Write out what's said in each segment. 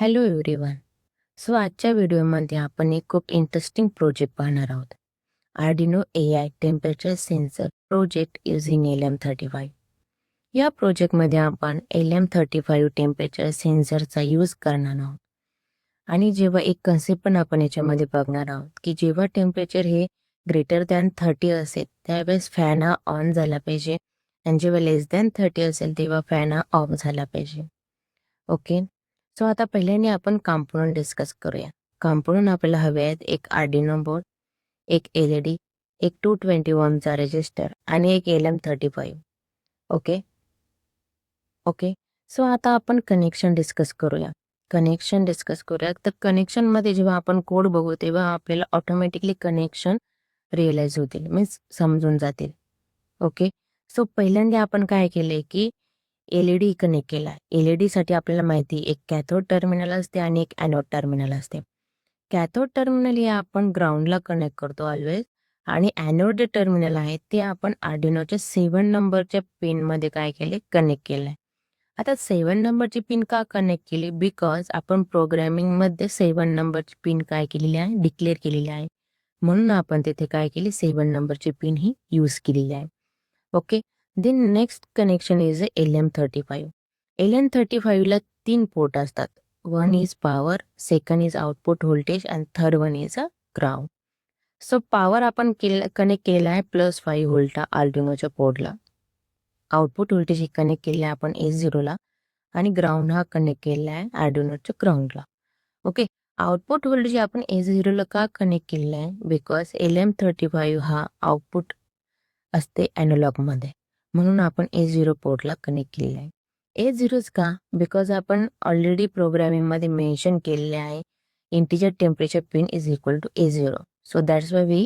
Hello everyone. So आजच्या व्हिडिओमध्ये आपण एक खूप इंटरेस्टिंग प्रोजेक्ट पाहणार आहोत. Arduino AI temperature sensor project using LM35. या प्रोजेक्टमध्ये आपण LM35 टेम्परेचर सेन्सरचा यूज करणार आहोत. आणि जेव्हा एक कन्सेप्ट पण आपण याच्यामध्ये बघणार आहोत की जेव्हा टेम्परेचर हे ग्रेटर दॅन 30 असेल त्यावेळेस फॅन हा ऑन झाला पाहिजे आणि जेव्हा लेस दॅन 30 असेल तेव्हा फॅन हा ऑफ झाला पाहिजे. ओके. सो आता पहिल्याने आपण कॉम्पोनंट डिस्कस करूया. कॉम्पोनंट आपल्याला हवे आहेत एक आर्डिनो बोर्ड, एक LED, एक 220 ओहमचा रेजिस्टर आणि एक LM35. ओके. सो आता आपण कनेक्शन डिस्कस करूया. तर कनेक्शनमध्ये जेव्हा आपण कोड बघू तेव्हा आपल्याला ऑटोमॅटिकली कनेक्शन रिअलाइज होतील, मीन्स समजून जातील. ओके. सो पहिल्यांदा आपण काय केलंय की LED कनेक्ट केला. LED साठी आपल्याला माहिती एक कॅथोड टर्मिनल असते आणि एक ॲनोड टर्मिनल असते. कॅथोड टर्मिनल हे आपण ग्राउंडला कनेक्ट करतो ऑलवेज आणि ॲनोड जे टर्मिनल आहे ते आपण आर्डिनोच्या 7 नंबरच्या पिनमध्ये काय केले कनेक्ट केलंय. आता 7 नंबरची पिन का कनेक्ट केली? बिकॉज आपण प्रोग्रॅमिंगमध्ये 7 नंबरची पिन काय केलेली आहे डिक्लेअर केलेली आहे. म्हणून आपण तिथे काय केली 7 नंबरची पिन ही यूज केलेली आहे. Okay. Then next connection is LM35. LM35 ला 3 पोर्ट असतात. One is power, second is output voltage आणि third one is a ground. So power आपण कनेक्ट केलेला आहे +5 व्होल्टला आर्डिनोच्या पोर्टला. आउटपुट व्होल्टेज कनेक्ट केले आहे आपण A0 ला आणि ग्राउंड हा कनेक्ट केलेला आहे आर्डिनोच्या ग्राउंडला. ओके. आउटपुट व्होल्टेज आपण A0 ला का कनेक्ट केलेला आहे? बिकॉज LM35 हा आउटपुट असते ॲनालॉगमध्ये, म्हणून आपण A0 पोर्टला कनेक्ट केलेला आहे. A0च का? बिकॉज आपण ऑलरेडी प्रोग्रॅमिंगमध्ये मेन्शन केलेले आहे integer temperature pin is equal to A0. So that's why we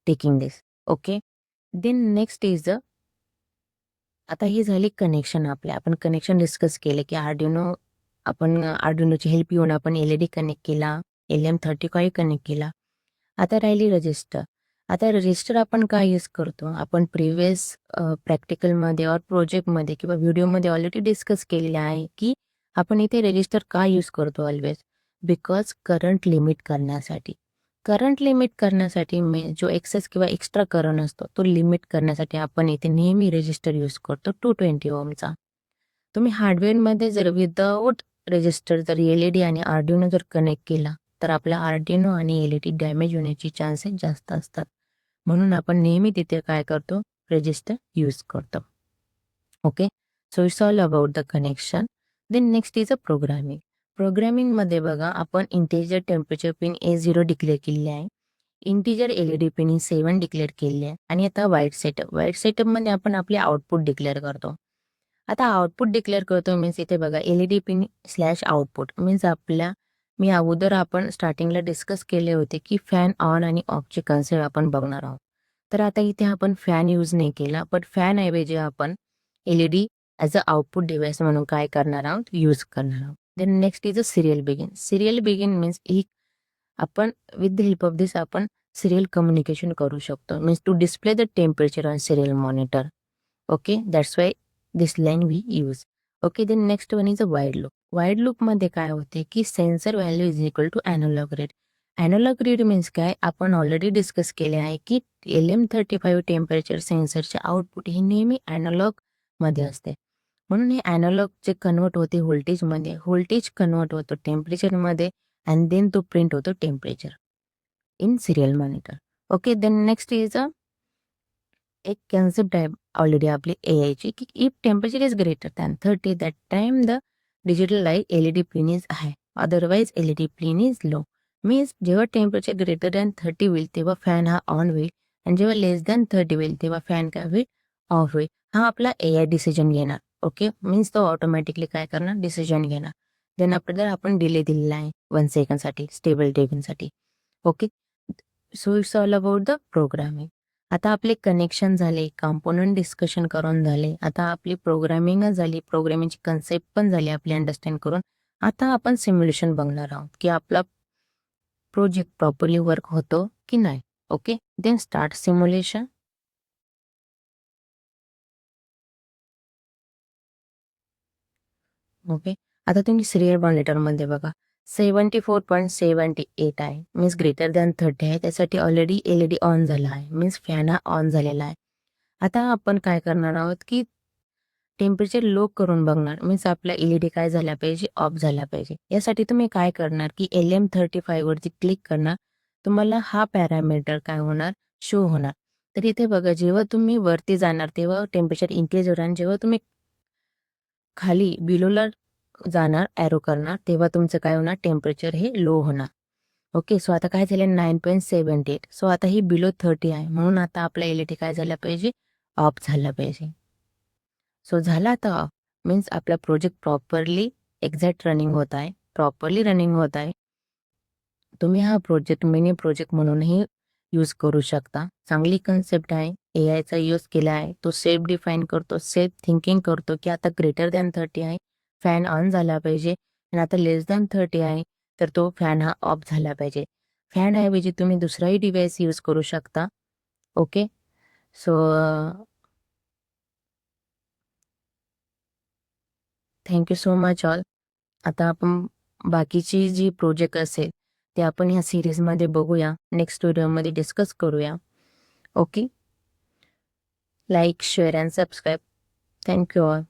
taking this. Okay. Then next is आता ही झाली कनेक्शन आपण कनेक्शन डिस्कस केले की आपण आर्डिनोची हेल्प घेऊन आपण LED कनेक्ट केला, LM35 कनेक्ट केला. आता राहिली रजिस्टर. आता रजिस्टर आपण काय यूज करतो? आपण प्रिव्हियस प्रॅक्टिकलमध्ये और प्रोजेक्टमध्ये किंवा व्हिडिओमध्ये ऑलरेडी डिस्कस केलेले आहे की आपण इथे रजिस्टर का यूज करतो ऑलवेज? बिकॉज करंट लिमिट करण्यासाठी. करंट लिमिट करण्यासाठी जो एक्सेस किंवा एक्स्ट्रा करंट असतो तो लिमिट करण्यासाठी आपण इथे नेहमी रेजिस्टर यूज करतो 220 ओहमचा. तुम्ही हार्डवेअरमध्ये जर विदाऊट रेजिस्टर जर LED आणि आर्डिनो जर कनेक्ट केला तर आपला आर्डिनो आणि LED डॅमेज होण्याची चान्सेस जास्त असतात. म्हणून आपण नेहमी तिथे काय करतो? रेजिस्टर यूज करतो. Okay. So it's all about the connection. Then next is a programming. प्रोग्रॅमिंगमध्ये बघा आपण integer temperature pin A0 declare केलेली आहे. इंटिजर LED पिन 7 डिक्लेअर केलेली आहे आणि आता वाईट सेटअपमध्ये आपण आपले आउटपुट डिक्लेअर करतो. आता आउटपुट डिक्लेअर करतो मीन्स इथे बघा LED पिन / आउटपुट मीन्स मी अगोदर आपण स्टार्टिंगला डिस्कस केले होते की फॅन ऑन आणि ऑफचे कन्सेप्ट आपण बघणार आहोत. तर आता इथे आपण फॅन यूज नाही केला, पण फॅन ऐवजी आपण LED as a output device म्हणून काय करणार आहोत? यूज करणार आहोत. Then next is a serial begin. Serial begin means आपण with the help of this आपण सिरियल कम्युनिकेशन करू शकतो. Means to display the temperature on serial monitor. Okay. That's why this line we use. Okay. Then next one is a while loop. While लूपमध्ये काय होते की sensor value is equal to analog read. Analogue read means काय? आपण already discuss केले आहे की LM35 temperature सेन्सरचे output हे नेहमी ॲनालॉगमध्ये असते. म्हणून हे ॲनालॉग जे कन्वर्ट होते व्होल्टेजमध्ये, व्होल्टेज कन्वर्ट होतो टेम्परेचरमध्ये अँड देन तो प्रिंट होतो temperature in serial monitor. Okay. Then next is एक कन्सेप्ट आहे ऑलरेडी आपली AIची की if temperature is greater than 30 that time the digital light LED pin is high, otherwise LED pin is low. Means जेव्हा temperature greater than 30 होईल तेव्हा fan हा on होईल आणि जेव्हा लेस दॅन 30 होईल तेव्हा फॅन काय होईल? ऑफ होईल. हा आपला AI डिसिजन घेणार. ओके. मीन्स तो ऑटोमॅटिकली काय करणार? डिसिजन घेणार. देन आपल्याला आपण डिले दिलेला आहे 1 सेकंडसाठी स्टेबल टेबिनसाठी. Okay. So it's all about the programming. आता आपले कनेक्शन झाले, कॉम्पोनंट डिस्कशन करून झाले. आता आपली प्रोग्रामिंग झाली, प्रोग्रामिंगची कन्सेप्ट पण झाली आपली अंडरस्टँड करून. आता आपण सिम्युलेशन बघणार आहोत की आपला प्रोजेक्ट प्रॉपरली वर्क होतो की नाही. Okay. Then start simulation. Okay. आता तुम्ही सिरियल मॉनिटरमध्ये बघा 74.78 आहे, मीन्स ग्रेटर दॅन 30 आहे. त्यासाठी ऑलरेडी LED ऑन झाला आहे, मीन्स फॅन हा ऑन झालेला आहे. आता आपण काय करणार आहोत की टेम्परेचर लो करून बघणार, मीन्स आपला LED काय झाला पाहिजे, ऑफ झाला पाहिजे. यासाठी तुम्ही काय करणार की LM35 वरती क्लिक करणार, तुम्हाला हा पॅरामीटर काय होणार, शो होणार. तर इथे बघा, जेव्हा तुम्ही वरती जाणार तेव्हा टेम्परेचर इन्क्रीज होणार आणि जेव्हा तुम्ही खाली बिलोला जाणार, ॲरो करणार, तेव्हा तुमचं काय होणार, टेम्परेचर हे लो होणार. ओके, सो आता काय झालं 9.78. सो आता ही बिलो 30 आहे, म्हणून आता आपला LED काय झाला पाहिजे, ऑफ झाला पाहिजे. सो झाला आता ऑफ, मीन्स आपला प्रोजेक्ट प्रॉपरली एक्झॅक्ट रनिंग होत आहे, प्रॉपरली रनिंग होत आहे. तुम्ही हा प्रोजेक्ट मिनी प्रोजेक्ट म्हणूनही यूज करू शकता. चांगली कन्सेप्ट आहे. AIचा यूज केला आहे, तो सेल्फ डिफाईन करतो, सेल्फ थिंकिंग करतो की आता ग्रेटर दॅन 30 आहे, फॅन ऑन झाला पाहिजे आणि आता लेस दॅन 30 आहे, तर तो फॅन हा ऑफ झाला पाहिजे. फॅनऐवजी तुम्ही दुसराही डिव्हाइस यूज करू शकता. Okay, so thank you so much all. आता आपण बाकीची जी प्रोजेक्ट असेल ते आपण ह्या सिरीजमध्ये बघूया, नेक्स्ट व्हिडिओमध्ये डिस्कस करूया. Okay, like, share and subscribe. Thank you all.